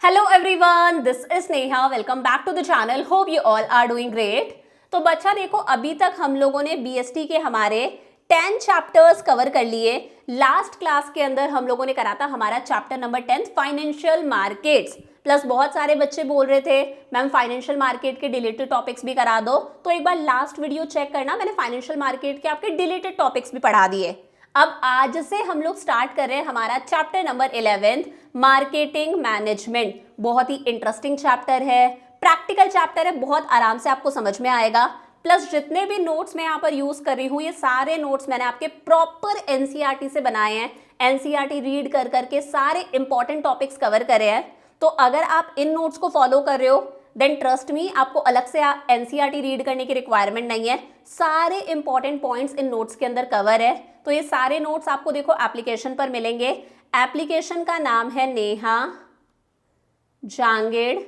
Hello everyone, this is Neha. Welcome back to the channel. Hope you all are doing great. तो बच्चा देखो, अभी तक हम लोगों ने बीएसटी के हमारे 10 चैप्टर्स कवर कर लिए। लास्ट क्लास के अंदर हम लोगों ने करा था हमारा chapter number 10 financial markets. Plus बहुत सारे बच्चे बोल रहे थे मैम फाइनेंशियल मार्केट के डिलीटेड टॉपिक्स भी करा दो, तो एक बार लास्ट वीडियो चेक करना, मैंने फाइनेंशियल मार्केट के आपके डिलीटेड टॉपिक्स भी पढ़ा दिए। अब आज से हम लोग स्टार्ट कर रहे हैं हमारा चैप्टर नंबर 11 मार्केटिंग मैनेजमेंट। बहुत ही इंटरेस्टिंग चैप्टर है, प्रैक्टिकल चैप्टर है, बहुत आराम से आपको समझ में आएगा। प्लस जितने भी नोट्स मैं यहाँ पर यूज कर रही हूँ, ये सारे नोट्स मैंने आपके प्रॉपर एनसीईआरटी से बनाए हैं। एनसीईआरटी रीड कर करके सारे इंपॉर्टेंट टॉपिक्स कवर करे हैं। तो अगर आप इन नोट्स को फॉलो कर रहे हो देन ट्रस्ट मी, आपको अलग से एनसीईआरटी रीड करने की रिक्वायरमेंट नहीं है। सारे इंपॉर्टेंट पॉइंट्स इन नोट्स के अंदर कवर है। तो ये सारे नोट्स आपको देखो एप्लीकेशन पर मिलेंगे। एप्लीकेशन का नाम है नेहा जांगेड़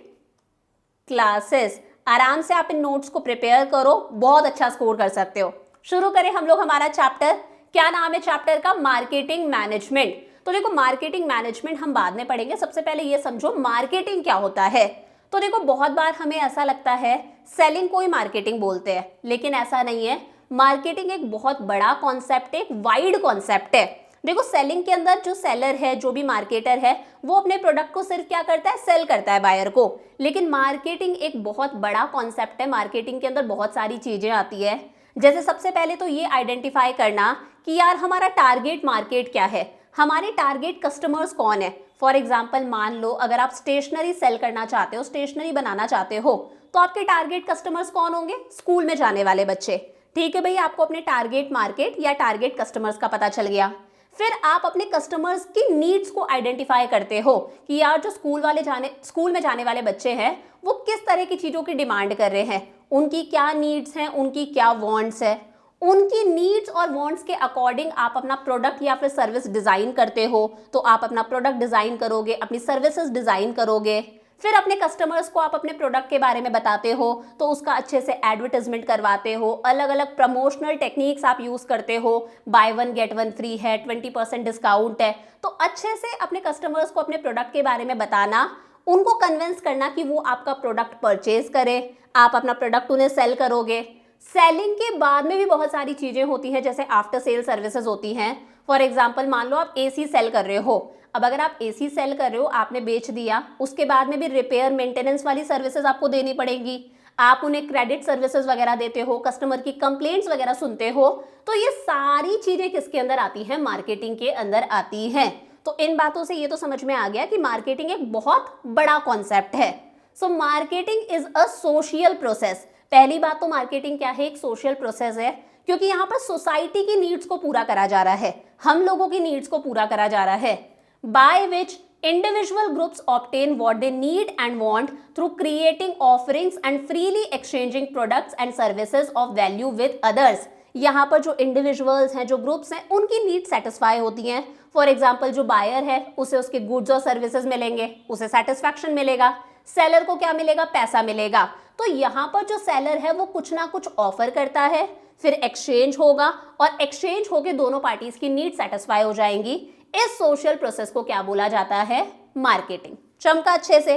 क्लासेस। आराम से आप इन नोट्स को प्रिपेयर करो, बहुत अच्छा स्कोर कर सकते हो। शुरू करें हम लोग हमारा चैप्टर। क्या नाम है चैप्टर का? Marketing management. तो देखो, मार्केटिंग मैनेजमेंट हम बाद में पढ़ेंगे, सबसे पहले ये समझो मार्केटिंग क्या होता है। तो देखो, बहुत बार हमें ऐसा लगता है सेलिंग को ही मार्केटिंग बोलते हैं, लेकिन ऐसा नहीं है। मार्केटिंग एक बहुत बड़ा कॉन्सेप्ट है, एक वाइड कॉन्सेप्ट है। देखो, सेलिंग के अंदर जो सेलर है, जो भी मार्केटर है, वो अपने प्रोडक्ट को सिर्फ क्या करता है? सेल करता है बायर को। लेकिन मार्केटिंग एक बहुत बड़ा कॉन्सेप्ट है। मार्केटिंग के अंदर बहुत सारी चीजें आती है। जैसे सबसे पहले तो ये आइडेंटिफाई करना कि यार हमारा टारगेट मार्केट क्या है, हमारे टारगेट कस्टमर्स कौन है। फॉर एग्जाम्पल, मान लो अगर आप स्टेशनरी सेल करना चाहते हो, स्टेशनरी बनाना चाहते हो, तो आपके टारगेट कस्टमर्स कौन होंगे? स्कूल में जाने वाले बच्चे। ठीक है भाई, आपको अपने टारगेट मार्केट या टारगेट कस्टमर्स का पता चल गया। फिर आप अपने कस्टमर्स की नीड्स को आइडेंटिफाई करते हो कि यार जो स्कूल में जाने वाले बच्चे हैं, वो किस तरह की चीज़ों की डिमांड कर रहे हैं, उनकी क्या नीड्स हैं, उनकी क्या वांट्स है। उनकी नीड्स और वांट्स के अकॉर्डिंग आप अपना प्रोडक्ट या फिर सर्विस डिज़ाइन करते हो। तो आप अपना प्रोडक्ट डिज़ाइन करोगे, अपनी सर्विसेज डिज़ाइन करोगे। फिर अपने कस्टमर्स को आप अपने प्रोडक्ट के बारे में बताते हो, तो उसका अच्छे से एडवर्टाइजमेंट करवाते हो। अलग अलग प्रमोशनल टेक्निक्स आप यूज़ करते हो, by one get one free है, 20% डिस्काउंट है। तो अच्छे से अपने कस्टमर्स को अपने प्रोडक्ट के बारे में बताना, उनको कन्विंस करना कि वो आपका प्रोडक्ट परचेज करें। आप अपना प्रोडक्ट उन्हें सेल करोगे। सेलिंग के बाद में भी बहुत सारी चीज़ें होती हैं, जैसे आफ्टर सेल सर्विसेज होती हैं। फॉर एग्जाम्पल, मान लो आप एसी सेल कर रहे हो। अब अगर आप एसी सेल कर रहे हो, आपने बेच दिया, उसके बाद में भी रिपेयर मेंटेनेंस वाली सर्विसेज आपको देनी पड़ेगी। आप उन्हें क्रेडिट सर्विसेज वगैरह देते हो, कस्टमर की कंप्लेंट्स वगैरह सुनते हो। तो ये सारी चीज़ें किसके अंदर आती हैं? मार्केटिंग के अंदर आती हैं। तो इन बातों से ये तो समझ में आ गया कि मार्केटिंग एक बहुत बड़ा कॉन्सेप्ट है। So marketing is a social process. पहली बात तो मार्केटिंग क्या है? एक सोशल प्रोसेस है, क्योंकि यहाँ पर सोसाइटी की नीड्स को पूरा करा जा रहा है, हम लोगों की नीड्स को पूरा करा जा रहा है। By which individual groups obtain what they need and want through creating offerings and freely exchanging products and services of value with others। यहाँ पर जो इंडिविजुअल्स हैं, जो ग्रुप्स हैं, उनकी नीड सेटिस्फाई होती हैं। फॉर एग्जाम्पल, जो बायर है उसे उसके गुड्स और सर्विसेज मिलेंगे, उसे सेटिस्फैक्शन मिलेगा। सेलर को क्या मिलेगा? पैसा मिलेगा। तो यहाँ पर जो सेलर है वो कुछ ना कुछ ऑफर करता है, फिर एक्सचेंज होगा, और एक्सचेंज होके दोनों पार्टीज की नीड सेटिस्फाई हो जाएंगी। इस सोशल प्रोसेस को क्या बोला जाता है? मार्केटिंग। चमका अच्छे से।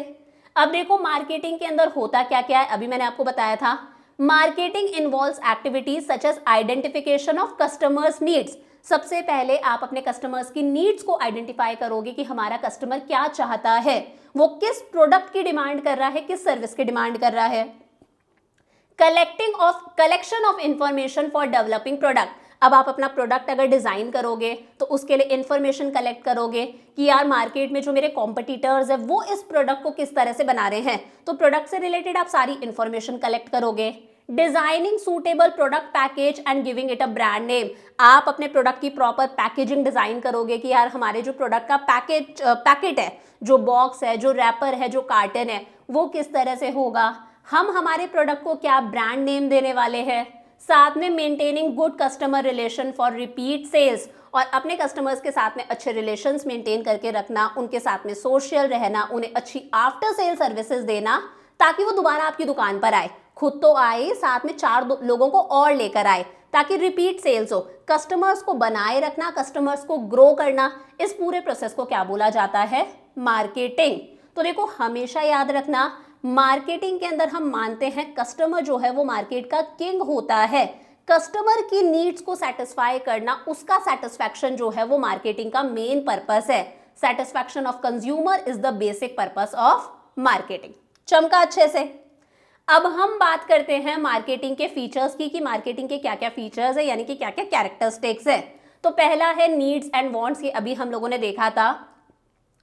अब देखो, मार्केटिंग के अंदर होता क्या क्या है, अभी मैंने आपको बताया था। Marketing involves activities such as identification of customers needs. सबसे पहले आप अपने कस्टमर्स की नीड्स को आइडेंटिफाई करोगे कि हमारा कस्टमर क्या चाहता है, वो किस प्रोडक्ट की डिमांड कर रहा है, किस सर्विस की डिमांड कर रहा है। Collection of information for developing product. अब आप अपना प्रोडक्ट अगर डिजाइन करोगे तो उसके लिए इंफॉर्मेशन कलेक्ट करोगे कि यार मार्केट में जो मेरे कॉम्पिटिटर्स है वो इस प्रोडक्ट को किस तरह से बना रहे हैं। तो प्रोडक्ट से रिलेटेड आप सारी इंफॉर्मेशन कलेक्ट करोगे। Designing suitable product package and giving it a brand name. आप अपने प्रोडक्ट की प्रॉपर पैकेजिंग डिजाइन करोगे कि यार हमारे जो प्रोडक्ट का पैकेट है, जो बॉक्स है, जो रैपर है, जो कार्टन है, वो किस तरह से होगा। हम हमारे प्रोडक्ट को क्या ब्रांड नेम देने वाले हैं। साथ में maintaining good customer relation for repeat sales, और अपने कस्टमर्स के साथ में अच्छे रिलेशंस मेंटेन करके रखना, उनके साथ में सोशल रहना, उन्हें अच्छी आफ्टर सेल सर्विसेज देना, ताकि वो दोबारा आपकी दुकान पर आए, खुद तो आए, साथ में 4 लोगों को और लेकर आए, ताकि रिपीट सेल्स हो। कस्टमर्स को बनाए रखना, कस्टमर्स को ग्रो करना, इस पूरे प्रोसेस को क्या बोला जाता है? मार्केटिंग। तो देखो हमेशा याद रखना, मार्केटिंग के अंदर हम मानते हैं कस्टमर जो है वो मार्केट का किंग होता है। कस्टमर की नीड्स को सेटिस्फाई करना, उसका सेटिस्फैक्शन जो है वो मार्केटिंग का मेन पर्पस है। Satisfaction of consumer is the basic purpose of marketing. चमका अच्छे से। अब हम बात करते हैं मार्केटिंग के फीचर्स की, कि मार्केटिंग के क्या क्या फीचर्स है, यानी कि क्या क्या कैरेक्टरिस्टिक्स है। तो पहला है नीड्स एंड वांट्स, ये अभी हम लोगों ने देखा था।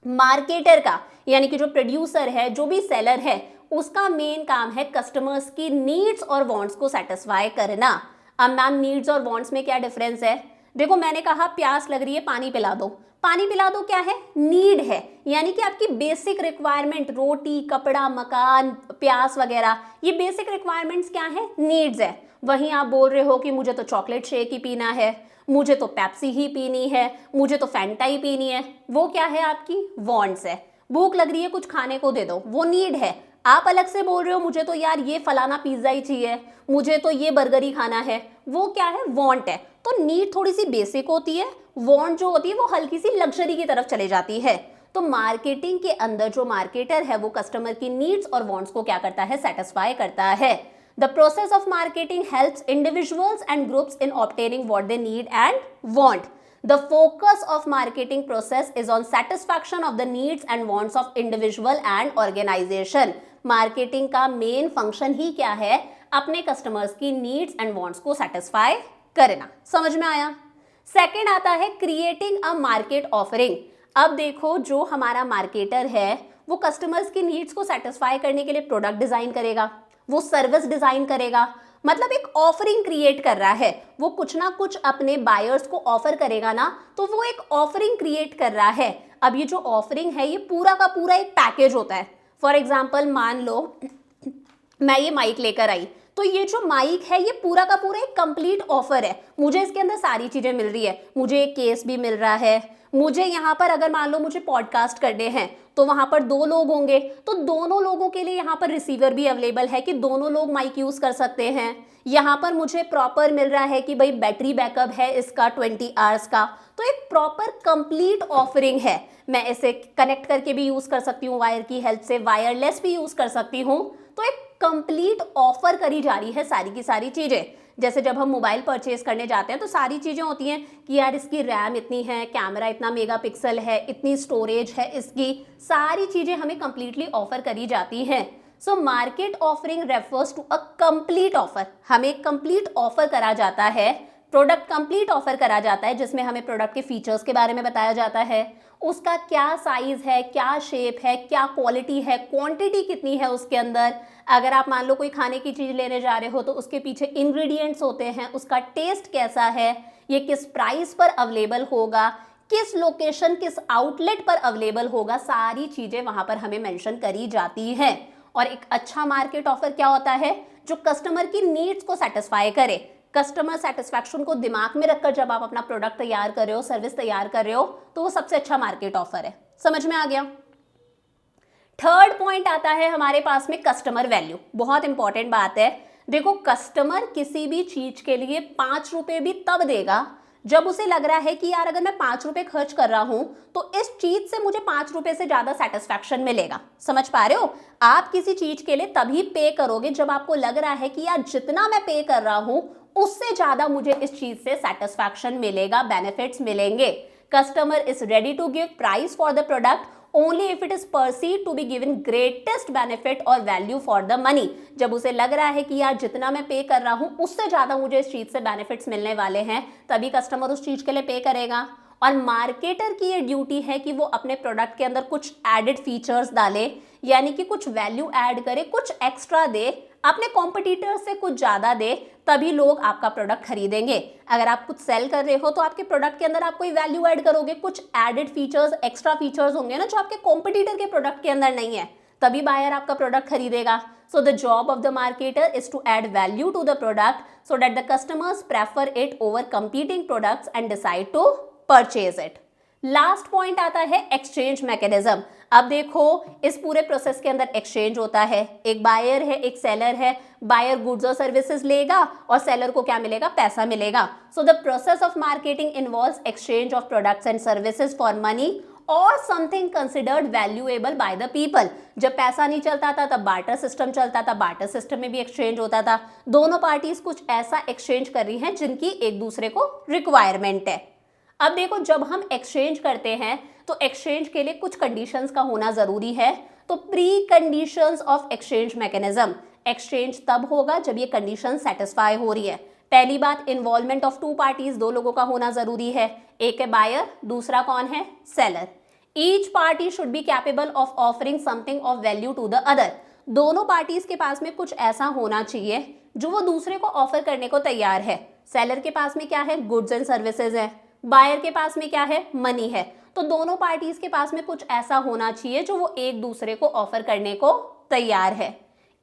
मार्केटर का यानी कि जो प्रोड्यूसर है, जो भी सेलर है, उसका मेन काम है कस्टमर्स की नीड्स और वांट्स को सेटिस्फाई करना। अब मैम नीड्स और वांट्स में क्या डिफरेंस है? देखो मैंने कहा प्यास लग रही है, पानी पिला दो। पानी पिला दो क्या है? नीड है, यानी कि आपकी बेसिक रिक्वायरमेंट, रोटी, कपड़ा, मकान, प्यास वगैरह, ये बेसिक रिक्वायरमेंट्स क्या है? नीड्स है। वहीं आप बोल रहे हो कि मुझे तो चॉकलेट शेक ही पीना है, मुझे तो पेप्सी ही पीनी है, मुझे तो फैंटा ही पीनी है, वो क्या है? आपकी वांट्स है। भूख लग रही है, कुछ खाने को दे दो, वो नीड है। आप अलग से बोल रहे हो मुझे तो यार ये फलाना पिज्जा ही चाहिए, मुझे तो ये बर्गर ही खाना है, वो क्या है? वांट है। तो नीड थोड़ी सी बेसिक होती है, वांट जो होती है वो हल्की सी लग्जरी की तरफ चले जाती है। तो मार्केटिंग के अंदर जो मार्केटर है वो कस्टमर की नीड्स और वांट्स को क्या करता है? सेटिस्फाई करता है। The process of marketing helps individuals and groups in obtaining what they need and want. The focus of marketing process is on satisfaction of the needs and wants of individual and organization. Marketing का main function ही क्या है? अपने customers की needs and wants को satisfy करना। समझ में आया? सेकेंड आता है क्रिएटिंग अ मार्केट ऑफरिंग। अब देखो जो हमारा मार्केटर है वो कस्टमर्स की नीड्स को सेटिस्फाई करने के लिए प्रोडक्ट डिजाइन करेगा, वो सर्विस डिजाइन करेगा, मतलब एक ऑफरिंग क्रिएट कर रहा है। वो कुछ ना कुछ अपने बायर्स को ऑफर करेगा ना, तो वो एक ऑफरिंग क्रिएट कर रहा है। अब ये जो ऑफरिंग है ये पूरा का पूरा एक पैकेज होता है। फॉर एग्जाम्पल मान लो मैं ये माइक लेकर आई, तो ये जो माइक है ये पूरा का पूरा एक कंप्लीट ऑफर है। मुझे इसके अंदर सारी चीजें मिल रही है, मुझे एक केस भी मिल रहा है, मुझे यहाँ पर अगर मान लो मुझे पॉडकास्ट करने हैं तो वहां पर 2 लोग होंगे, तो दोनों लोगों के लिए यहाँ पर रिसीवर भी अवेलेबल है कि दोनों लोग माइक यूज कर सकते हैं। यहाँ पर मुझे प्रॉपर मिल रहा है कि भाई बैटरी बैकअप है इसका 20 आवर्स का, तो एक प्रॉपर कंप्लीट ऑफरिंग है। मैं इसे कनेक्ट करके भी यूज कर सकती हूँ वायर की हेल्प से, वायरलेस भी यूज कर सकती हूँ। तो एक कंप्लीट ऑफर करी जा रही है सारी की सारी चीजें। जैसे जब हम मोबाइल परचेज करने जाते हैं तो सारी चीजें होती हैं कि यार इसकी रैम इतनी है, कैमरा इतना मेगापिक्सल है, इतनी स्टोरेज है, इसकी सारी चीजें हमें कंप्लीटली ऑफर करी जाती हैं। So market offering refers to a complete offer. हमें कंप्लीट ऑफर करा जाता है, प्रोडक्ट कंप्लीट ऑफर करा जाता है, जिसमें हमें प्रोडक्ट के फीचर्स के बारे में बताया जाता है, उसका क्या साइज है, क्या शेप है, क्या क्वालिटी है, क्वांटिटी कितनी है उसके अंदर। अगर आप मान लो कोई खाने की चीज लेने जा रहे हो तो उसके पीछे इंग्रेडिएंट्स होते हैं, उसका टेस्ट कैसा है, ये किस प्राइस पर अवेलेबल होगा, किस लोकेशन, किस आउटलेट पर अवेलेबल होगा, सारी चीजें वहां पर हमें मेंशन करी जाती हैं। और एक अच्छा मार्केट ऑफर क्या होता है? जो कस्टमर की नीड्स को सेटिस्फाई करे। कस्टमर सेटिस्फैक्शन को दिमाग में रखकर जब आप अपना प्रोडक्ट तैयार कर रहे हो, सर्विस तैयार कर रहे हो, तो वो सबसे अच्छा मार्केट ऑफर है। समझ में आ गया? थर्ड पॉइंट आता है हमारे पास में कस्टमर वैल्यू। बहुत इंपॉर्टेंट बात है। देखो कस्टमर किसी भी चीज के लिए 5 रुपए भी तब देगा जब उसे लग रहा है कि यार अगर मैं 5 रुपए खर्च कर रहा हूं तो इस चीज से मुझे 5 रुपए से ज्यादा सेटिस्फैक्शन मिलेगा। समझ पा रहे हो? आप किसी चीज के लिए तभी पे करोगे जब आपको लग रहा है कि यार जितना मैं पे कर रहा हूं उससे ज्यादा मुझे इस चीज से सेटिस्फैक्शन मिलेगा, बेनिफिट्स मिलेंगे। Customer is ready to give price for the product only if it is perceived to be given greatest benefit or value for the money। जब उसे लग रहा है कि यार जितना मैं पे कर रहा हूं उससे ज्यादा मुझे इस चीज से बेनिफिट्स मिलने वाले हैं, तभी कस्टमर उस चीज के लिए पे करेगा। और मार्केटर की ये ड्यूटी है कि वो अपने प्रोडक्ट के अंदर कुछ एडेड फीचर्स डाले, यानी कि कुछ वैल्यू ऐड करे, कुछ एक्स्ट्रा दे, अपने कॉम्पिटिटर से कुछ ज्यादा दे, तभी लोग आपका प्रोडक्ट खरीदेंगे। अगर आप कुछ सेल कर रहे हो तो आपके प्रोडक्ट के अंदर आप कोई वैल्यू ऐड करोगे, कुछ एडेड फीचर्स, एक्स्ट्रा फीचर्स होंगे ना जो आपके कॉम्पिटिटर के प्रोडक्ट के अंदर नहीं है, तभी बायर आपका प्रोडक्ट खरीदेगा। So the job of the marketer is to add value to the product so that the customers prefer it over competing products and decide to purchase it। Last point आता है exchange mechanism. अब देखो इस पूरे process के अंदर exchange होता है, एक बायर है, एक सेलर है। बायर गुड्स और सर्विसेज लेगा और सेलर को क्या मिलेगा? पैसा मिलेगा। So the process of marketing involves exchange of products and services for money और something considered valuable by the people. जब पैसा नहीं चलता था तब बार्टर सिस्टम चलता था, बार्टर सिस्टम में भी एक्सचेंज होता था। दोनों पार्टीज कुछ ऐसा एक्सचेंज कर रही हैं जिनकी एक दूसरे को रिक्वायरमेंट है। अब देखो, जब हम एक्सचेंज करते हैं तो एक्सचेंज के लिए कुछ कंडीशंस का होना जरूरी है। तो pre conditions of exchange mechanism, exchange तब होगा जब ये कंडीशन सेटिस्फाई हो रही है। पहली बात, इन्वॉल्वमेंट ऑफ टू पार्टीज, दो लोगों का होना जरूरी है। एक है बायर, दूसरा कौन है, seller. Each party should be capable of offering something of value to the other. दोनों पार्टीज के पास में कुछ ऐसा होना चाहिए जो वो दूसरे को ऑफर करने को तैयार है। सेलर के पास में क्या है, गुड्स एंड सर्विसेज है, बायर के पास में क्या है, मनी है। तो दोनों पार्टीज के पास में कुछ ऐसा होना चाहिए जो वो एक दूसरे को ऑफर करने को तैयार है।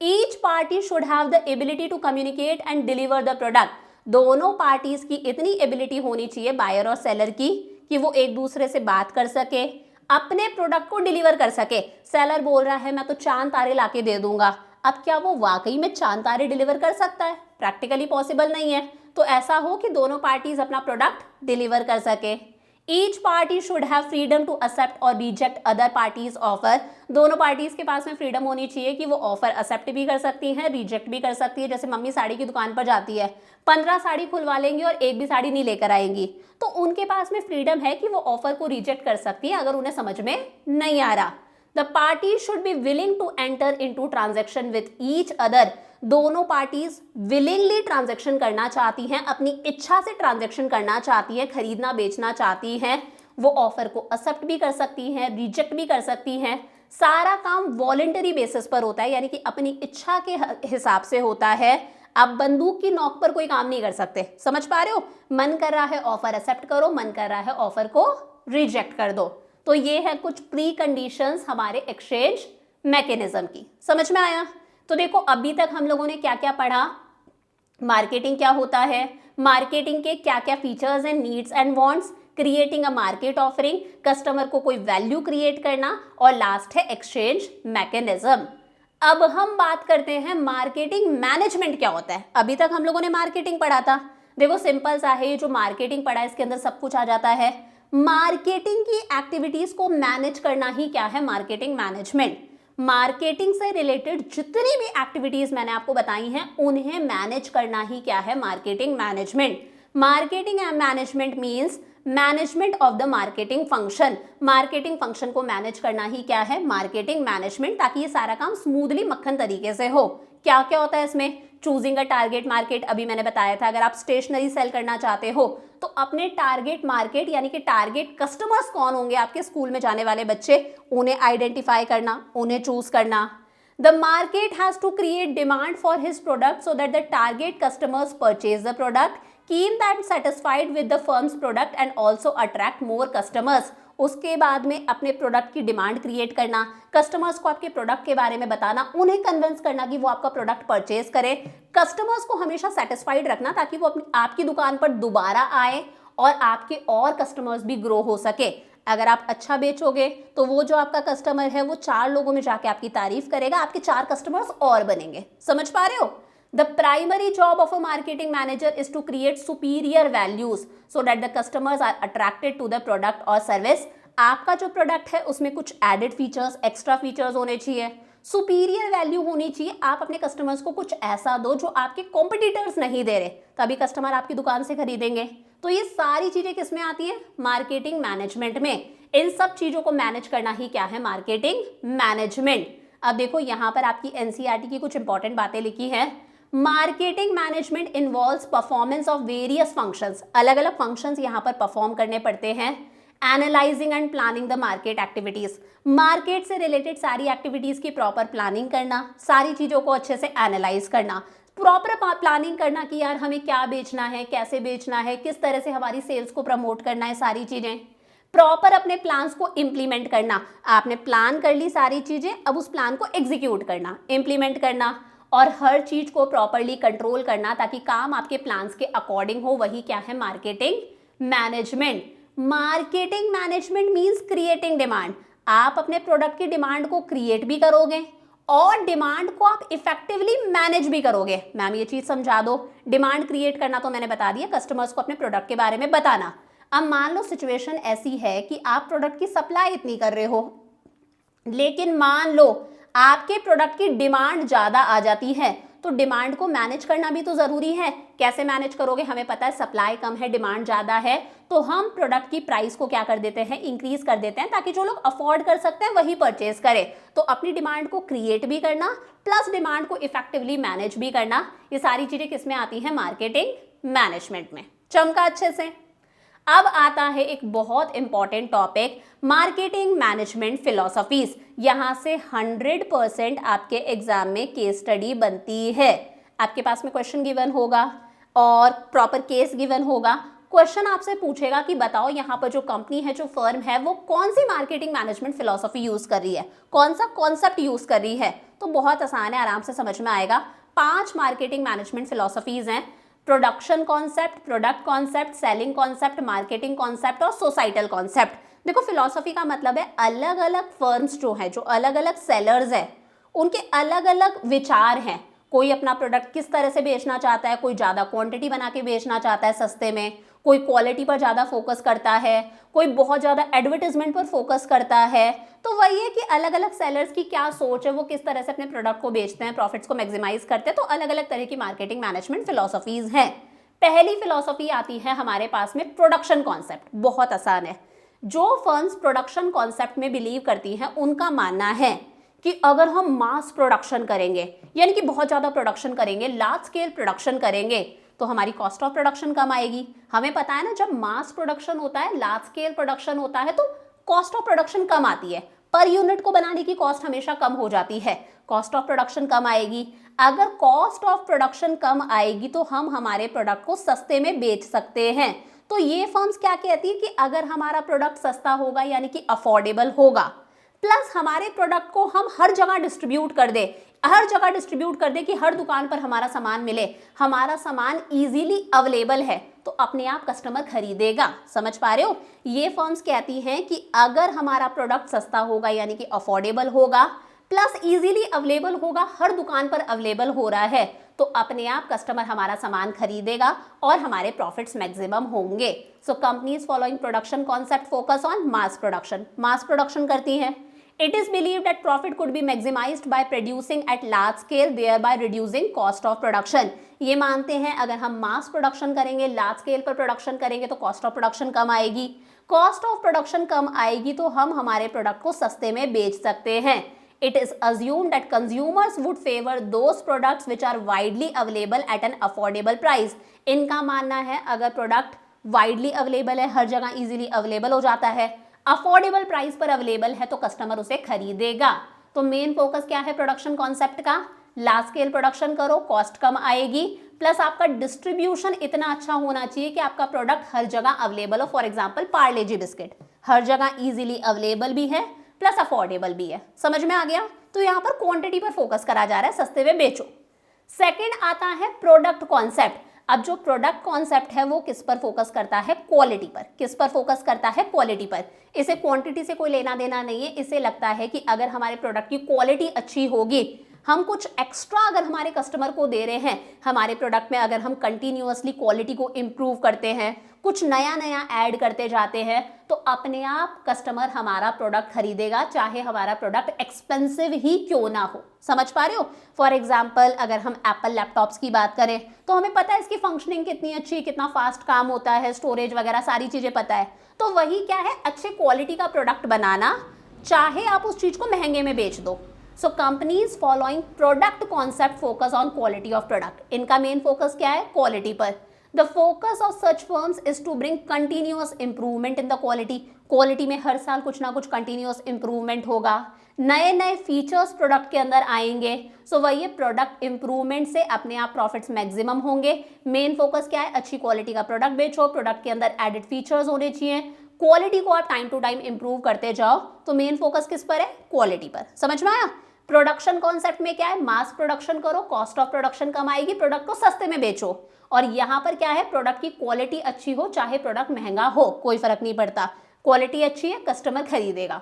Each party should have the ability to communicate and deliver the product. दोनों पार्टीज की इतनी एबिलिटी होनी चाहिए, बायर और सेलर की, कि वो एक दूसरे से बात कर सके, अपने प्रोडक्ट को डिलीवर कर सके। सेलर बोल रहा है मैं तो चांद तारे लाके दे दूंगा, अब क्या वो वाकई में चांद तारे डिलीवर कर सकता है? प्रैक्टिकली पॉसिबल नहीं है। तो ऐसा हो कि दोनों पार्टीज अपना प्रोडक्ट डिलीवर कर सके। Each party should have freedom to accept और रिजेक्ट अदर पार्टीज ऑफर। दोनों पार्टीज के पास में फ्रीडम होनी चाहिए कि वो ऑफर एक्सेप्ट भी कर सकती हैं, रिजेक्ट भी कर सकती है। जैसे मम्मी साड़ी की दुकान पर जाती है, 15 साड़ी खुलवा लेंगी और एक भी साड़ी नहीं लेकर आएंगी, तो उनके पास में फ्रीडम है कि वो ऑफर को रिजेक्ट कर सकती है अगर उन्हें समझ में नहीं आ रहा। The party should be willing to enter into transaction with each other. दोनों पार्टीज विलिंगली ट्रांजैक्शन करना चाहती हैं, अपनी इच्छा से ट्रांजैक्शन करना चाहती हैं, खरीदना बेचना चाहती हैं। वो ऑफर को एक्सेप्ट भी कर सकती हैं, रिजेक्ट भी कर सकती हैं। सारा काम वॉलेंटरी बेसिस पर होता है, यानी कि अपनी इच्छा के हिसाब से होता है। आप बंदूक की नोक पर कोई काम नहीं कर सकते, समझ पा रहे हो? मन कर रहा है ऑफर एक्सेप्ट करो, मन कर रहा है ऑफर को रिजेक्ट कर दो। तो ये है कुछ प्री कंडीशंस हमारे एक्सचेंज मैकेनिज्म की। समझ में आया? तो देखो, अभी तक हम लोगों ने क्या क्या पढ़ा, मार्केटिंग क्या होता है, मार्केटिंग के क्या क्या features and needs and wants, creating a market offering, customer को कोई वैल्यू क्रिएट करना, और लास्ट है एक्सचेंज मैकेनिज्म। अब हम बात करते हैं मार्केटिंग मैनेजमेंट क्या होता है। अभी तक हम लोगों ने मार्केटिंग पढ़ा था। देखो सिंपल सा है, ये जो मार्केटिंग पढ़ा है इसके अंदर सब कुछ आ जाता है। मार्केटिंग की एक्टिविटीज को मैनेज करना ही क्या है, मार्केटिंग मैनेजमेंट। मार्केटिंग से रिलेटेड जितनी भी एक्टिविटीज मैंने आपको बताई हैं उन्हें मैनेज करना ही क्या है, marketing management. Marketing and management means management of the marketing function. Marketing function को मैनेज करना ही क्या है, मार्केटिंग मैनेजमेंट, ताकि ये सारा काम स्मूथली मक्खन तरीके से हो। क्या क्या होता है इसमें, चूजिंग अ टारगेट मार्केट, अभी मैंने बताया था। अगर आप स्टेशनरी सेल करना चाहते हो तो अपने टारगेट मार्केट यानी कि टारगेट कस्टमर्स कौन होंगे, आपके स्कूल में जाने वाले बच्चे, उन्हें आइडेंटिफाई करना, उन्हें चूज करना। The market has to create demand for his product so that the target customers purchase the product, keep that satisfied with the firms product and also attract more customers. उसके बाद में अपने product की demand create करना, customers को आपके product के बारे में बताना, उन्हें कन्विंस करना कि वो आपका प्रोडक्ट परचेज करें। कस्टमर्स को हमेशा सेटिस्फाइड रखना ताकि वो अपनी आपकी दुकान पर दोबारा आए और आपके और कस्टमर्स भी ग्रो हो सके। अगर आप अच्छा बेचोगे तो वो जो आपका कस्टमर है वो 4 लोगों में जाके आपकी तारीफ करेगा, आपके 4 कस्टमर्स और बनेंगे। समझ पा रहे हो? The primary job of a marketing manager is to create superior values so that the customers are attracted to the product or service. आपका जो प्रोडक्ट है उसमें कुछ एडेड फीचर्स, एक्स्ट्रा फीचर्स होने चाहिए, सुपीरियर वैल्यू होनी चाहिए। आप अपने कस्टमर्स को कुछ ऐसा दो जो आपके कॉम्पिटिटर्स नहीं दे रहे, तभी कस्टमर आपकी दुकान से खरीदेंगे। तो ये सारी चीजें किस में आती हैं, मार्केटिंग मैनेजमेंट में। इन सब चीजों को मैनेज करना ही क्या है, मार्केटिंग मैनेजमेंट। अब देखो यहाँ पर आपकी एनसीईआरटी की कुछ इंपॉर्टेंट बातें लिखी हैं। Marketing management involves performance of various functions. अलग अलग फंक्शंस यहाँ पर परफॉर्म करने पड़ते हैं। Analysing and planning the market activities, market से रिलेटेड सारी एक्टिविटीज की प्रॉपर प्लानिंग करना, सारी चीजों को अच्छे से एनालाइज करना, प्रॉपर प्लानिंग करना कि यार हमें क्या बेचना है, कैसे बेचना है, किस तरह से हमारी सेल्स को प्रमोट करना है, सारी चीजें प्रॉपर अपने प्लान्स को इम्प्लीमेंट करना। आपने प्लान कर ली सारी चीजें, अब उस प्लान को एग्जीक्यूट करना, इम्प्लीमेंट करना, और हर चीज को प्रॉपरली कंट्रोल करना ताकि काम आपके प्लान्स के अकॉर्डिंग हो। वही क्या है, marketing management. Marketing management means creating demand. आप अपने प्रोडक्ट की डिमांड को क्रिएट भी करोगे और डिमांड को आप इफेक्टिवली मैनेज भी करोगे। मैम ये चीज समझा दो। डिमांड क्रिएट करना तो मैंने बता दिया, कस्टमर्स को अपने प्रोडक्ट के बारे में बताना। अब मान लो सिचुएशन ऐसी है कि आप प्रोडक्ट की सप्लाई इतनी कर रहे हो, लेकिन मान लो आपके प्रोडक्ट की डिमांड ज़्यादा आ जाती है, तो डिमांड को मैनेज करना भी तो ज़रूरी है। कैसे मैनेज करोगे? हमें पता है सप्लाई कम है, डिमांड ज़्यादा है, तो हम प्रोडक्ट की प्राइस को क्या कर देते हैं, इंक्रीज कर देते हैं, ताकि जो लोग अफोर्ड कर सकते हैं वही परचेज करें। तो अपनी डिमांड को क्रिएट भी करना प्लस डिमांड को इफेक्टिवली मैनेज भी करना, ये सारी चीज़ें किस में आती हैं? मार्केटिंग मैनेजमेंट में। चमका अच्छे से। अब आता है एक बहुत important topic, marketing management philosophies. यहां से 100% आपके एग्जाम में केस स्टडी बनती है। आपके पास में क्वेश्चन गिवन होगा और प्रॉपर केस गिवन होगा। क्वेश्चन आपसे पूछेगा कि बताओ यहाँ पर जो कंपनी है, जो फर्म है, वो कौन सी मार्केटिंग मैनेजमेंट फिलॉसफी यूज कर रही है, कौन सा कॉन्सेप्ट यूज कर रही है। तो बहुत आसान है, आराम से समझ में आएगा। 5 मार्केटिंग मैनेजमेंट फिलॉसफीज हैं: production concept, product concept, selling concept, marketing concept और सोसाइटल कॉन्सेप्ट। देखो, फिलॉसफी का मतलब है अलग अलग फर्म्स जो हैं, जो अलग अलग सेलर्स हैं, उनके अलग अलग विचार हैं। कोई अपना प्रोडक्ट किस तरह से बेचना चाहता है, कोई ज़्यादा क्वांटिटी बना के बेचना चाहता है सस्ते में, कोई क्वालिटी पर ज़्यादा फोकस करता है, कोई बहुत ज़्यादा एडवर्टीजमेंट पर फोकस करता है। तो वही है कि अलग अलग सेलर्स की क्या सोच है, वो किस तरह से अपने प्रोडक्ट को बेचते हैं, प्रॉफिट्स को मैक्सिमाइज करते हैं। तो अलग अलग तरह की मार्केटिंग मैनेजमेंट फिलॉसफीज हैं। पहली फिलॉसफी आती है हमारे पास में प्रोडक्शन कॉन्सेप्ट। बहुत आसान है। जो फर्म्स प्रोडक्शन कॉन्सेप्ट में बिलीव करती हैं, उनका मानना है कि अगर हम मास प्रोडक्शन करेंगे, यानी कि बहुत ज़्यादा प्रोडक्शन करेंगे, लार्ज स्केल प्रोडक्शन करेंगे, तो हमारी कॉस्ट ऑफ प्रोडक्शन कम आएगी। हमें पता है ना, जब मास प्रोडक्शन होता है, लार्ज स्केल प्रोडक्शन होता है, तो कॉस्ट ऑफ प्रोडक्शन कम आती है। पर यूनिट को बनाने की कॉस्ट हमेशा कम हो जाती है, कॉस्ट ऑफ प्रोडक्शन कम आएगी। अगर कॉस्ट ऑफ प्रोडक्शन कम आएगी तो हम हमारे प्रोडक्ट को सस्ते में बेच सकते हैं। तो ये फर्म्स क्या कहती है कि अगर हमारा प्रोडक्ट सस्ता होगा, यानी कि अफोर्डेबल होगा, प्लस हमारे प्रोडक्ट को हम हर जगह डिस्ट्रीब्यूट कर दे, हर जगह डिस्ट्रीब्यूट कर दे कि हर दुकान पर हमारा सामान मिले, हमारा सामान इजीली अवेलेबल है, तो अपने आप कस्टमर खरीदेगा। समझ पा रहे हो? ये फर्म्स कहती हैं कि अगर हमारा प्रोडक्ट सस्ता होगा, यानी कि अफोर्डेबल होगा, प्लस इजीली अवेलेबल होगा, हर दुकान पर अवेलेबल हो रहा है, तो अपने आप कस्टमर हमारा सामान खरीदेगा और हमारे प्रॉफिट्स मैक्सिमम होंगे। सो companies following production concept focus on mass production. Mass production करती हैं। It is believed that profit could be maximized by producing at large scale, thereby reducing cost of production. ये मानते हैं अगर हम मास प्रोडक्शन करेंगे, large scale पर production करेंगे, तो कॉस्ट ऑफ प्रोडक्शन कम आएगी। कॉस्ट ऑफ प्रोडक्शन कम आएगी तो हम हमारे प्रोडक्ट को सस्ते में बेच सकते हैं। It is assumed that consumers would favor those products which are widely available at an affordable price. इनका मानना है अगर प्रोडक्ट वाइडली अवेलेबल है, हर जगह इजीली अवेलेबल हो जाता है, अफोर्डेबल प्राइस पर अवेलेबल है, तो कस्टमर उसे खरीदेगा। तो मेन फोकस क्या है प्रोडक्शन कॉन्सेप्ट का? लार्ज स्केल प्रोडक्शन करो, कॉस्ट कम आएगी, प्लस आपका डिस्ट्रीब्यूशन इतना अच्छा होना चाहिए कि आपका प्रोडक्ट हर जगह अवेलेबल हो। For example Parle G biscuit हर जगह इजीली अवेलेबल भी है, प्लस अफोर्डेबल भी है। समझ में आ गया? तो यहाँ पर क्वांटिटी पर फोकस करा जा रहा है, सस्ते में बेचो। सेकेंड आता है प्रोडक्ट कॉन्सेप्ट। अब जो प्रोडक्ट कॉन्सेप्ट है वो किस पर फोकस करता है? क्वालिटी पर। किस पर फोकस करता है? क्वालिटी पर। इसे क्वांटिटी से कोई लेना देना नहीं है। इसे लगता है कि अगर हमारे प्रोडक्ट की क्वालिटी अच्छी होगी, हम कुछ एक्स्ट्रा अगर हमारे कस्टमर को दे रहे हैं, हमारे प्रोडक्ट में अगर हम कंटिन्यूअसली क्वालिटी को इम्प्रूव करते हैं, कुछ नया नया ऐड करते जाते हैं, तो अपने आप कस्टमर हमारा प्रोडक्ट खरीदेगा, चाहे हमारा प्रोडक्ट एक्सपेंसिव ही क्यों ना हो। समझ पा रहे हो? फॉर एग्जाम्पल अगर हम एप्पल लैपटॉप्स की बात करें, तो हमें पता है इसकी फंक्शनिंग कितनी अच्छी, कितना फास्ट काम होता है, स्टोरेज वगैरह सारी चीज़ें पता है। तो वही क्या है, अच्छे क्वालिटी का प्रोडक्ट बनाना, चाहे आप उस चीज़ को महंगे में बेच दो। सो companies following product concept focus on quality of product. इनका मेन फोकस क्या है? क्वालिटी पर। The focus of such firms is to bring continuous improvement in the quality. Quality में हर साल कुछ ना कुछ कंटिन्यूअस इंप्रूवमेंट होगा, नए नए फीचर्स प्रोडक्ट के अंदर आएंगे। सो वही प्रोडक्ट इंप्रूवमेंट से अपने आप प्रॉफिट्स मैक्सिमम होंगे। मेन फोकस क्या है? अच्छी क्वालिटी का प्रोडक्ट बेचो, प्रोडक्ट के अंदर एडेड फीचर्स होने चाहिए, क्वालिटी को आप टाइम टू टाइम इंप्रूव करते जाओ। तो मेन फोकस किस पर है? क्वालिटी पर। समझ में आया? प्रोडक्शन कॉन्सेप्ट में क्या है? मास प्रोडक्शन करो, कॉस्ट ऑफ प्रोडक्शन कम आएगी, प्रोडक्ट को सस्ते में बेचो। और यहाँ पर क्या है? प्रोडक्ट की क्वालिटी अच्छी हो, चाहे प्रोडक्ट महंगा हो, कोई फर्क नहीं पड़ता, क्वालिटी अच्छी है, कस्टमर खरीदेगा।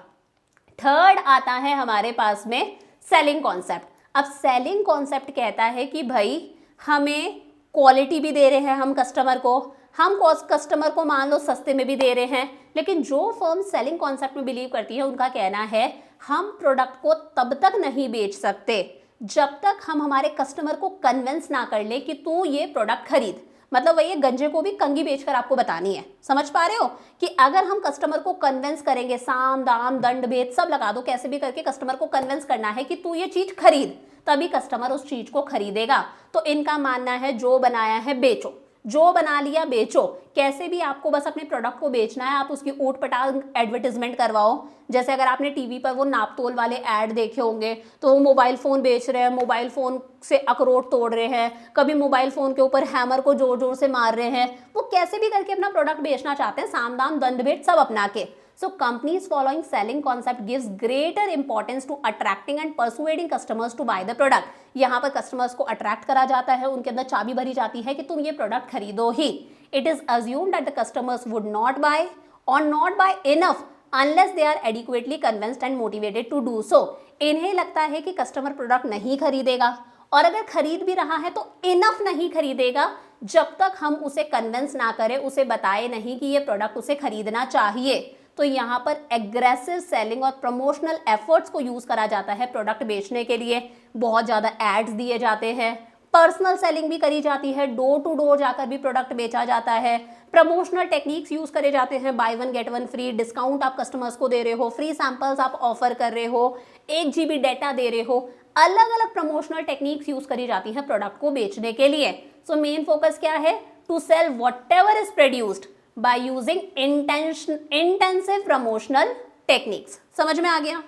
थर्ड आता है हमारे पास में सेलिंग कॉन्सेप्ट। अब सेलिंग कॉन्सेप्ट कहता है कि भाई हमें क्वालिटी भी दे रहे हैं हम कस्टमर को, हम कस्टमर को मान लो सस्ते में भी दे रहे हैं, लेकिन जो फर्म सेलिंग कॉन्सेप्ट में बिलीव करती है उनका कहना है हम प्रोडक्ट को तब तक नहीं बेच सकते जब तक हम हमारे कस्टमर को कन्विंस ना कर ले कि तू ये प्रोडक्ट खरीद। मतलब वही गंजे को भी कंगी बेचकर आपको बतानी है। समझ पा रहे हो कि अगर हम कस्टमर को कन्विंस करेंगे, साम दाम दंड भेद सब लगा दो, कैसे भी करके कस्टमर को कन्विंस करना है कि तू ये चीज खरीद, तभी कस्टमर उस चीज को खरीदेगा। तो इनका मानना है जो बनाया है बेचो, जो बना लिया बेचो। कैसे भी आपको बस अपने प्रोडक्ट को बेचना है, आप उसकी ऊट पटांग एडवर्टीजमेंट करवाओ। जैसे अगर आपने टीवी पर वो नापतोल वाले ऐड देखे होंगे तो वो मोबाइल फ़ोन बेच रहे हैं, मोबाइल फ़ोन से अखरोट तोड़ रहे हैं, कभी मोबाइल फ़ोन के ऊपर हैमर को जोर जोर से मार रहे हैं। वो कैसे भी करके अपना प्रोडक्ट बेचना चाहते हैं, साम दाम दंड भेद सब अपना के। So companies following selling concept gives greater importance to attracting and persuading customers to buy the product. यहाँ पर customers को attract करा जाता है, उनके अंदर चाबी भरी जाती है कि तुम ये product खरीदो ही। It is assumed that the customers would not buy or not buy enough unless they are adequately convinced and motivated to do so. इन्हें लगता है कि customer product नहीं खरीदेगा, और अगर खरीद भी रहा है तो इनफ नहीं खरीदेगा जब तक हम उसे कन्विंस ना करें, उसे बताए नहीं कि ये प्रोडक्ट उसे खरीदना चाहिए। तो यहाँ पर एग्रेसिव सेलिंग और प्रमोशनल एफर्ट्स को यूज करा जाता है प्रोडक्ट बेचने के लिए। बहुत ज़्यादा एड्स दिए जाते हैं, पर्सनल सेलिंग भी करी जाती है, डोर टू डोर जाकर भी प्रोडक्ट बेचा जाता है, प्रमोशनल टेक्निक्स यूज करे जाते हैं, by one get one free, discount आप कस्टमर्स को दे रहे हो, फ्री सैंपल्स आप ऑफर कर रहे हो, 1 GB डेटा दे रहे हो। अलग अलग प्रमोशनल टेक्निक्स यूज करी जाती हैं प्रोडक्ट को बेचने के लिए। सो मेन फोकस क्या है? To sell whatever is produced by using intensive promotional techniques. समझ में आ गया?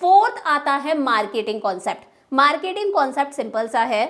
फोर्थ आता है marketing concept. Marketing concept simple सा है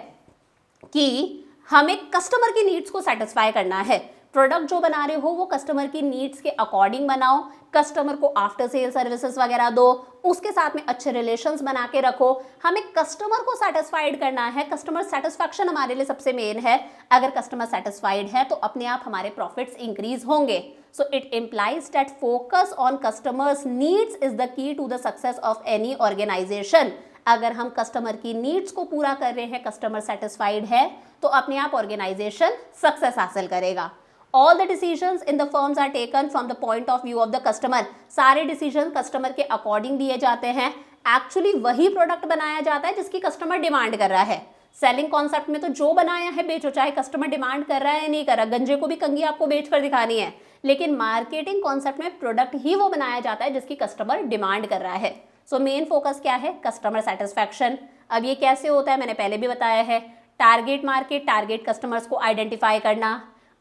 कि हमें कस्टमर की नीड्स को सेटिस्फाई करना है। प्रोडक्ट जो बना रहे हो वो कस्टमर की नीड्स के अकॉर्डिंग बनाओ, कस्टमर को आफ्टर सेल सर्विसेज वगैरह दो, उसके साथ में अच्छे रिलेशंस बना के रखो। हमें कस्टमर को सेटिस्फाइड करना है, कस्टमर सेटिस्फैक्शन हमारे लिए सबसे मेन है। अगर कस्टमर सेटिस्फाइड है तो अपने आप हमारे प्रॉफिट्स इंक्रीज होंगे। So it implies that focus on customers needs is the key to the success of any organisation. अगर हम कस्टमर की नीड्स को पूरा कर रहे हैं, कस्टमर सेटिस्फाइड है, तो अपने आप ऑर्गेनाइजेशन सक्सेस हासिल करेगा। All the decisions in the firms are taken from the point of view of the customer. सारे डिसीजन कस्टमर के अकॉर्डिंग दिए जाते हैं। एक्चुअली वही प्रोडक्ट बनाया जाता है जिसकी कस्टमर डिमांड कर रहा है। सेलिंग कॉन्सेप्ट में तो जो बनाया है बेचो, चाहे कस्टमर डिमांड कर रहा है या नहीं कर रहा। गंजे को भी कंगी आपको बेच कर दिखानी है। लेकिन मार्केटिंग कॉन्सेप्ट में प्रोडक्ट ही वो बनाया जाता है जिसकी कस्टमर डिमांड कर रहा है। सो मेन फोकस क्या है? Customer satisfaction. अब ये कैसे होता है मैंने पहले भी बताया है। टारगेट मार्केट, टारगेट कस्टमर्स को आइडेंटिफाई करना,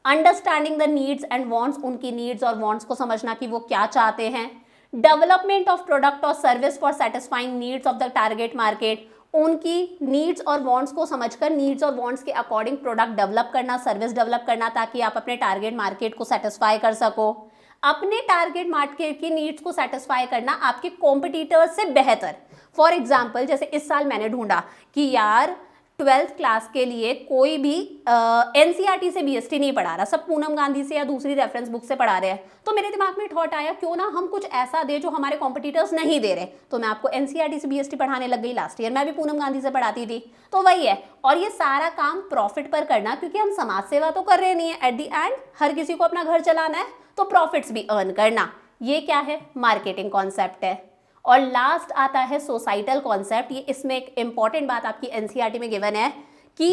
understanding the needs and wants, उनकी नीड्स और वांट्स को समझना कि वो क्या चाहते हैं, डेवलपमेंट ऑफ प्रोडक्ट और service for satisfying needs of the target market, उनकी नीड्स और वांट्स को समझकर नीड्स और वांट्स के अकॉर्डिंग प्रोडक्ट डेवलप करना, सर्विस डेवलप करना, ताकि आप अपने टारगेट मार्केट को सेटिस्फाई कर सको। अपने टारगेट मार्केट की नीड्स को सेटिस्फाई करना आपके कॉम्पिटिटर्स से बेहतर। फॉर एग्जाम्पल, जैसे इस साल मैंने ढूंढा कि यार 12th क्लास के लिए कोई भी NCERT से BST नहीं पढ़ा रहा, सब पूनम गांधी से या दूसरी रेफरेंस बुक से पढ़ा रहे हैं। तो मेरे दिमाग में थॉट आया क्यों ना हम कुछ ऐसा दे जो हमारे कॉम्पिटिटर्स नहीं दे रहे। तो मैं आपको NCERT से BST पढ़ाने लग गई। लास्ट ईयर मैं भी पूनम गांधी से पढ़ाती थी। तो वही है, और ये सारा काम प्रॉफिट पर करना, क्योंकि हम समाज सेवा तो कर रहे नहीं है। एट दी एंड हर किसी को अपना घर चलाना है, तो प्रॉफिट्स भी अर्न करना। ये क्या है? मार्केटिंग कॉन्सेप्ट है। और लास्ट आता है सोसाइटल कॉन्सेप्ट। ये इसमें एक इंपॉर्टेंट बात आपकी NCERT में गिवन है कि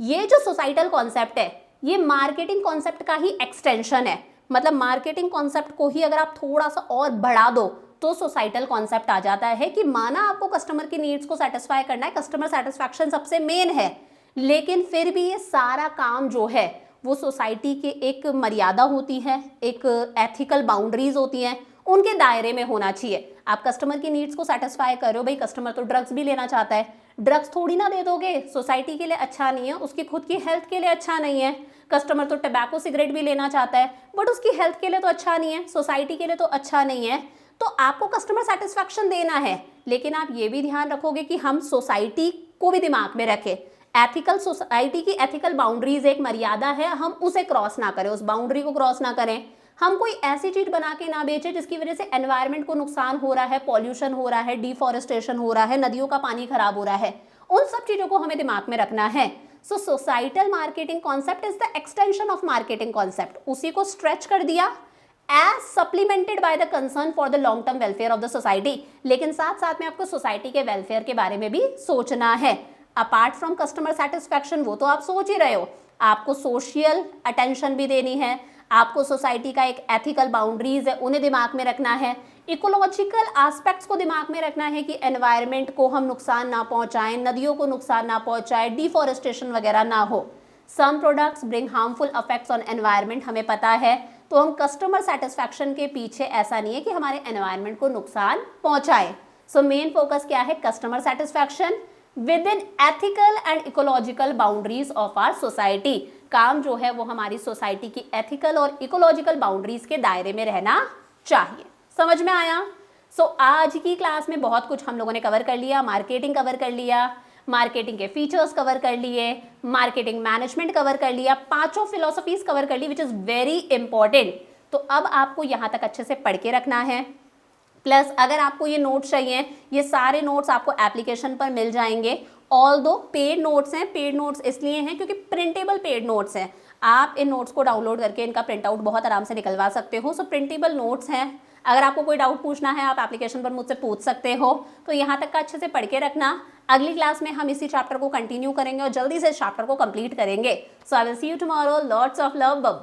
ये जो सोसाइटल कॉन्सेप्ट है ये मार्केटिंग कॉन्सेप्ट का ही एक्सटेंशन है। मतलब मार्केटिंग कॉन्सेप्ट को ही अगर आप थोड़ा सा और बढ़ा दो तो सोसाइटल कॉन्सेप्ट आ जाता है कि माना आपको कस्टमर की नीड्स को सेटिस्फाई करना है, कस्टमर सेटिस्फैक्शन सबसे मेन है, लेकिन फिर भी ये सारा काम जो है वो सोसाइटी के एक मर्यादा होती है, एक एथिकल बाउंड्रीज होती हैं, उनके दायरे में होना चाहिए। आप कस्टमर की नीड्स को सेटिस्फाई करो, भाई कस्टमर तो ड्रग्स भी लेना चाहता है, ड्रग्स थोड़ी ना दे दोगे, सोसाइटी के लिए अच्छा नहीं है, उसकी खुद की हेल्थ के लिए अच्छा नहीं है। कस्टमर तो टबैको सिगरेट भी लेना चाहता है, बट उसकी हेल्थ के लिए तो अच्छा नहीं है, सोसाइटी के लिए तो अच्छा नहीं है। तो आपको कस्टमर सेटिस्फैक्शन देना है, लेकिन आप ये भी ध्यान रखोगे कि हम सोसाइटी को भी दिमाग में रखें। एथिकल सोसाइटी की एथिकल बाउंड्रीज एक मर्यादा है, हम उसे क्रॉस ना करें, उस बाउंड्री को क्रॉस ना करें। हम कोई ऐसी चीज बना के ना बेचे जिसकी वजह से एनवायरनमेंट को नुकसान हो रहा है, पॉल्यूशन हो रहा है, डिफॉरेस्टेशन हो रहा है, नदियों का पानी खराब हो रहा है। उन सब चीजों को हमें दिमाग में रखना है। So societal marketing concept is the extension of marketing concept, उसी को स्ट्रेच कर दिया as supplemented by the concern for the long term welfare of the society. लेकिन साथ साथ में आपको सोसाइटी के वेलफेयर के बारे में भी सोचना है। अपार्ट फ्रॉम कस्टमर सेटिस्फैक्शन, वो तो आप सोच ही रहे हो, आपको सोशल अटेंशन भी देनी है, आपको सोसाइटी का एक एथिकल बाउंड्रीज है उन्हें दिमाग में रखना है, इकोलॉजिकल एस्पेक्ट्स को दिमाग में रखना है कि एनवायरनमेंट को हम नुकसान ना पहुंचाएं, नदियों को नुकसान ना पहुंचाएं, डिफॉरेस्टेशन वगैरह ना हो। Some products bring harmful effects on environment, हमें पता है, तो हम कस्टमर सेटिस्फैक्शन के पीछे ऐसा नहीं है कि हमारे एनवायरनमेंट को नुकसान पहुंचाए। सो मेन फोकस क्या है, customer satisfaction within ethical and ecological boundaries of our society. काम जो है वो हमारी सोसाइटी की एथिकल और इकोलॉजिकल बाउंड्रीज के दायरे में रहना चाहिए। समझ में आया? सो आज की क्लास में बहुत कुछ हम लोगों ने कवर कर लिया, मार्केटिंग कवर कर लिया, मार्केटिंग के फीचर्स कवर कर लिए, मार्केटिंग मैनेजमेंट कवर कर लिया, पांचों फिलोसफीज कवर कर ली विच इज वेरी इंपॉर्टेंट। तो अब आपको यहाँ तक अच्छे से पढ़ के रखना है। प्लस अगर आपको ये नोट्स चाहिए, ये सारे नोट्स आपको एप्लीकेशन पर मिल जाएंगे। ऑल दो पेड नोट्स हैं, पेड नोट्स इसलिए हैं क्योंकि प्रिंटेबल पेड नोट्स हैं। आप इन नोट्स को डाउनलोड करके इनका प्रिंट आउट बहुत आराम से निकलवा सकते हो। सो प्रिंटेबल नोट्स हैं, अगर आपको कोई डाउट पूछना है आप एप्लीकेशन पर मुझसे पूछ सकते हो। तो यहाँ तक का अच्छे से पढ़ के रखना। अगली क्लास में हम इसी चैप्टर को कंटिन्यू करेंगे और जल्दी से इस चैप्टर को कंप्लीट करेंगे। So I will see you tomorrow. Lots of love, bye bye.